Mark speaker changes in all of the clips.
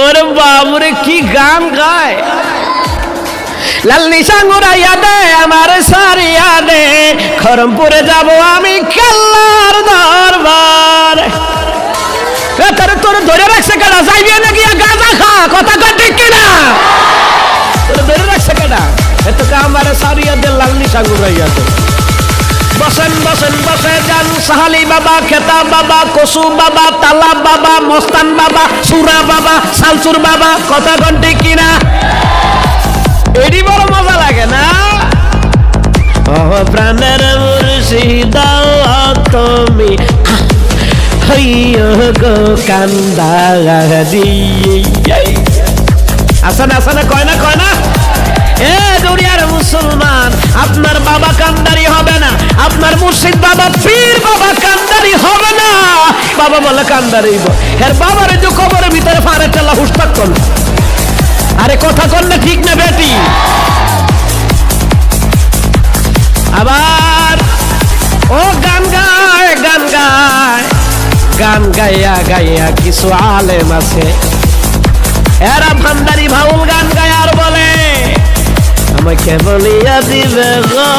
Speaker 1: ওরে বাবুরে কি গান গায়। লাল নিশান উড়াইয়া দে আমার সারিয়া দে, খরমপুরে যাব আমি কেল্লার দরবার। তোর তোর ধরে রাখছে কেডা? যাইবি নাকি গাঁজা খা? কথা কর ঠিক কিনা? তোর ধরে রাখছে কেডা? এতকে আমার সারিয়া দে লাল নিশান উড়াইয়া দে। বসেন বসেন বসে যান সাহালি বাবা, খেতাব বাবা, কসু বাবা, তালাব বাবা, মস্তান বাবা, সুরা বাবা, সালসুর বাবা। কথা কন ঠিক কিনা? এডি বড় মজা লাগে না? ও প্রাণের মুর্শিদ তুমি হইও গো কান্দা দিয়ে। আসেন আসেন, কয় না কয় না? এ দুনিয়ার মুসলমান, আপনার বাবা কান্দারি হবে না, আপনার মুর্শিদ বাবা পীর বাবা কান্দারি হবে না। বাবা বলে কান্দারি, এর বাবার যে কবরের ভিতরে ফারে চালা হুস্তাক করল। আরে কথা কর না ঠিক না বেটি? আবার ও গান গায় গান গায়, গান গাইয়া গাইয়া কিছু আলেম আছে, এরা ভান্ডারি ভাউল গান গায় আর বলে আমাকে বলিয়া দিবে গো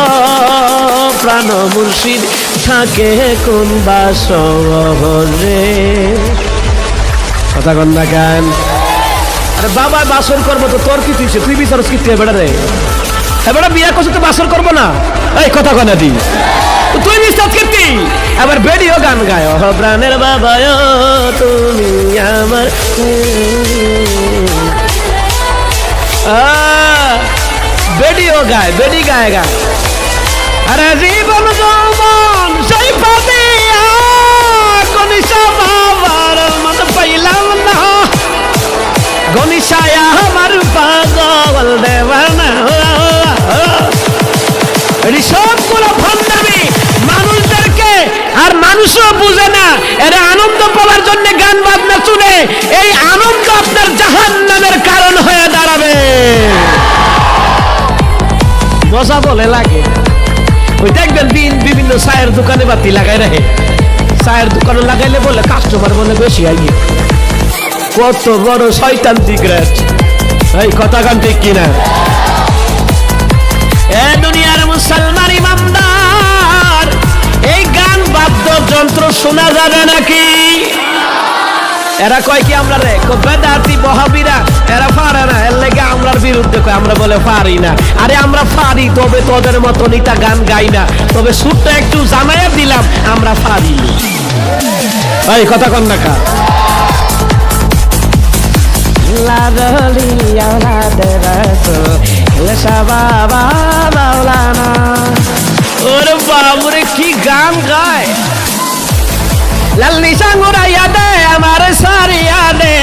Speaker 1: প্রাণ মুর্শিদ থাকে কোন বাসরে। কথা কন না গান। আরে বাবা বাসর করবো তো তোর কি তুইছে? তুই বিচারস কি বেড়া রে? এবার বিয়া করছো তো বাসর করবো না? এই কথা কনা দি তুই বিশ্বাস করতি? আবার বেডিও গান গায় ও প্রাণের বাবা তুমি আমার। বেডিও গায়, বেডি গায় গায়। আরে জীবন যৌবন সেই পাতিয়া গনিশা বাবার মত পাইলাম না, গনিশায় আমার পাগল দেওয়ানা। সবগুলো ভণ্ডামি মানুষদেরকে, আর মানুষও বুঝে না। এরা আনন্দ পাওয়ার জন্য গান বাজনা শুনে, এই আনন্দ আপনার জাহান্নামের কারণ হয়ে দাঁড়াবে। মজা বলে লাগে। ওই দেখবেন বিভিন্ন চায়ের দোকানে বাতি লাগাই রাখে, চায়ের দোকানে লাগাইলে বলে কাস্টমার বলে বেশি আই। কত বড় শয়তান সিগারেট। এই কথা গান ঠিক কিনা? এ দুনিয়ার মুসলমান ইমানদার, এই গান বাদ্যযন্ত্র শোনা যাবে নাকি? এরা কয় কি আমরা রে বেদাতি বহাবিরা এরা পারে না, এর লেগে আমরার বিরুদ্ধে কয়, আমরা বলে পারি না। আরে আমরা পারি, তবে তোদের মতো নিতা গান গাই না, তবে সুরটা একটু জানাইয়া দিলাম আমরা পারি। এই কথা কন না কা? ওরে বাবুরে কি গান গায়। লাল নিশান উড়াইয়া দে আমার সারিয়া দে,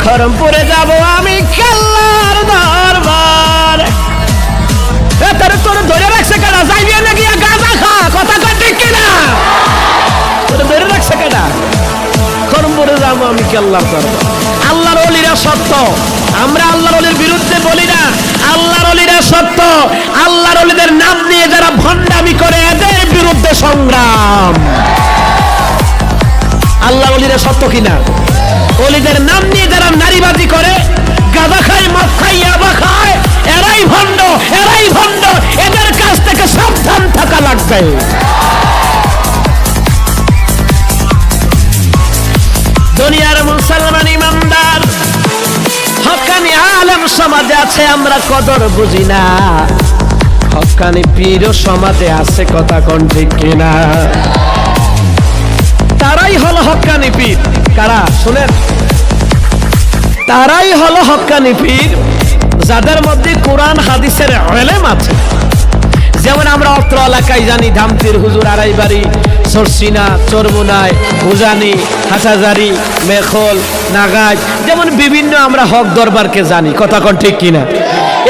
Speaker 1: খরমপুরে যাব আমি কেল্লার দরবার। তোর তোর ধরে রাখছে কেডা? যাইবি নাকি গাঁজা খা? কথা কর ঠিক কিনা? তোর ধরে রাখছে কেডা? খরমপুরে যাব আমি কেল্লার দরবার। আল্লাহর ওলিরা সত্য, আমরা আল্লাহর ওলির বিরুদ্ধে বলি না। আল্লাহর ওলিরা সত্য, আল্লাহর ওলিদের নাম নিয়ে যারা ভণ্ডামি করে এদের বিরুদ্ধে সংগ্রাম। আল্লাহ ওলিরা সত্য কিনা? ওলিদের নাম নিয়ে যারা নারীবাজি করে, গাঁজা খায়, মদ খায়, ইয়াবা খায়, এরাই ভণ্ড, এরাই ভণ্ড। এদের কাছ থেকে সাবধান থাকা লাগবে। দুনিয়ার মুসলমান ইমানদার হক্কানি আলেম সমাজে আছে, আমরা কদর বুঝি না। হক্কানি পীর সমাজে আছে, কথা কোন ঠিক কিনা? তারাই হলো হক্কানি পীর। কারা? শুনেন, তারাই হলো হক্কানি পীর যাদের মধ্যে কোরআন হাদিসের ইলম আছে। যেমন আমরা অত্র এলাকায় জানি ধামতির হুজুর, আড়াইবাড়ি, সরসিনা, চরমুনায়, উজানি, হাটাজারি, মেখল, নাগাজ, যেমন বিভিন্ন আমরা হক দরবারকে জানি। কথা কোন ঠিক কিনা?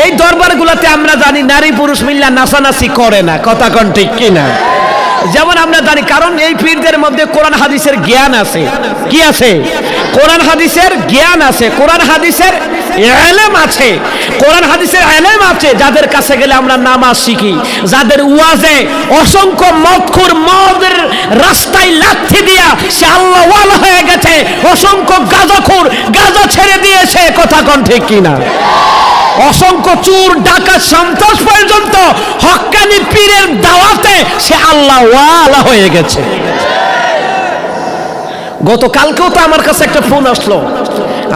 Speaker 1: এই দরবারগুলোতে আমরা জানি নারী পুরুষ মিল্লা নাচানাচি করে না। কথা কোন ঠিক কিনা? যেমন আমরা জানি, কারণ এই পীরদের মধ্যে কোরআন হাদিসের জ্ঞান আছে। কি আছে? কোরআন হাদিসের জ্ঞান আছে, কোরআন হাদিসের ইলম আছে, কোরআন হাদিসের ইলম আছে, যাদের কাছে গেলে আমরা নামাজ শিখি, যাদের ওয়াজে অসংখ্য মদখোর মদের রাস্তায় লাথি দিয়া সে আল্লাহ ওয়ালা হয়ে গেছে, অসংখ্য গাঁজাখোর গাঁজা ছেড়ে দিয়েছে, কথা কোন ঠিক কিনা? অসংখ্য চোর ডাকাত সন্ত্রাস পর্যন্ত হক্কানি পীরের দাওয়াতে সে আল্লাহ ওয়ালা হয়ে গেছে। গতকালকেও তো আমার কাছে একটা ফোন আসলো,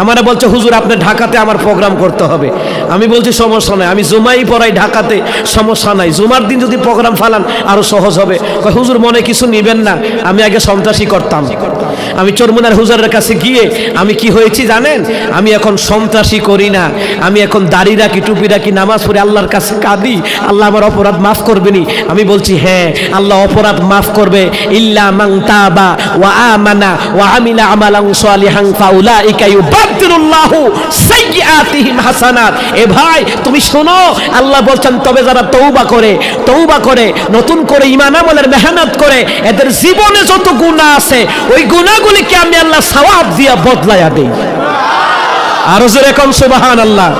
Speaker 1: আমারে বলছে হুজুর আপনি ঢাকাতে আমার প্রোগ্রাম করতে হবে। আমি বলছি সমস্যা নাই, আমি জুমাই পড়াই ঢাকাতে, সমস্যা নাই, জুমার দিন যদি প্রোগ্রাম ফালান আরো সহজ হবে। হুজুর মনে কিছু নিবেন না, আমি আগে সন্ত্রাসী করতাম। আমি চরমুনার হুজুরের কাছে গিয়ে আমি কি হয়েছি জানেন, আমি এখন সন্ত্রাসী করি না, আমি এখন দাড়ি রাখি, টুপি রাখি, নামাজ পড়ে আল্লাহর কাছে কাঁদি, আল্লাহ আমার অপরাধ মাফ করবেনি। আমি বলছি হ্যাঁ আল্লাহ অপরাধ মাফ করবে, ইল্লা মান তাবা ওয়া আমানা ওয়া আমিলা আমালান সালিহান ফাউলাইকা ইউবাদদিলুল্লাহু সাইয়্যাতিহিম হাসানাত। এ ভাই তুমি শোনো, আল্লাহ বলছেন তবে যারা তওবা করে নতুন করে ঈমান আমলের মেহনত করে, এদের জীবনে যত গুনাহ আছে ওই গুনাহগুলিকে আমি আল্লাহ সওয়াব দিয়া বদলায়া দেই। আর জোরে কোন সুবহানাল্লাহ।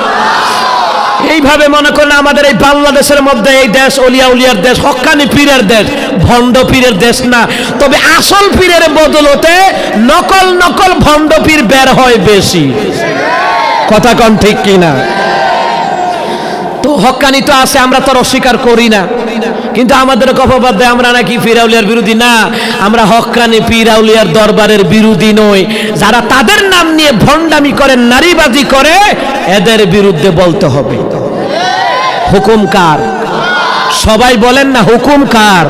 Speaker 1: এইভাবে মনে করেন আমাদের এই বাংলাদেশের মধ্যে এই দেশ ওলিয়া উলিয়ার দেশ, হক্কানি পীরের দেশ, ভণ্ড পীরের দেশ না, তবে আসল পীরের বদলতে নকল ভণ্ড পীর বের হয় বেশি, কথা কোন ঠিক কিনা? তো হক্কানি তো আছে, আমরা তো অস্বীকার করি না, কিন্তু আমাদের অপবাদ দেয় আমরা নাকি পীর আউলিয়ার বিরোধী। না, আমরা হক্কানি পীর আউলিয়ার দরবারের বিরোধী নই, যারা তাদের নাম নিয়ে ভণ্ডামি করে, নারীবাজি করে, এদের বিরুদ্ধে বলতে হবে। হুকুম কার? সবাই বলেন না হুকুম কার?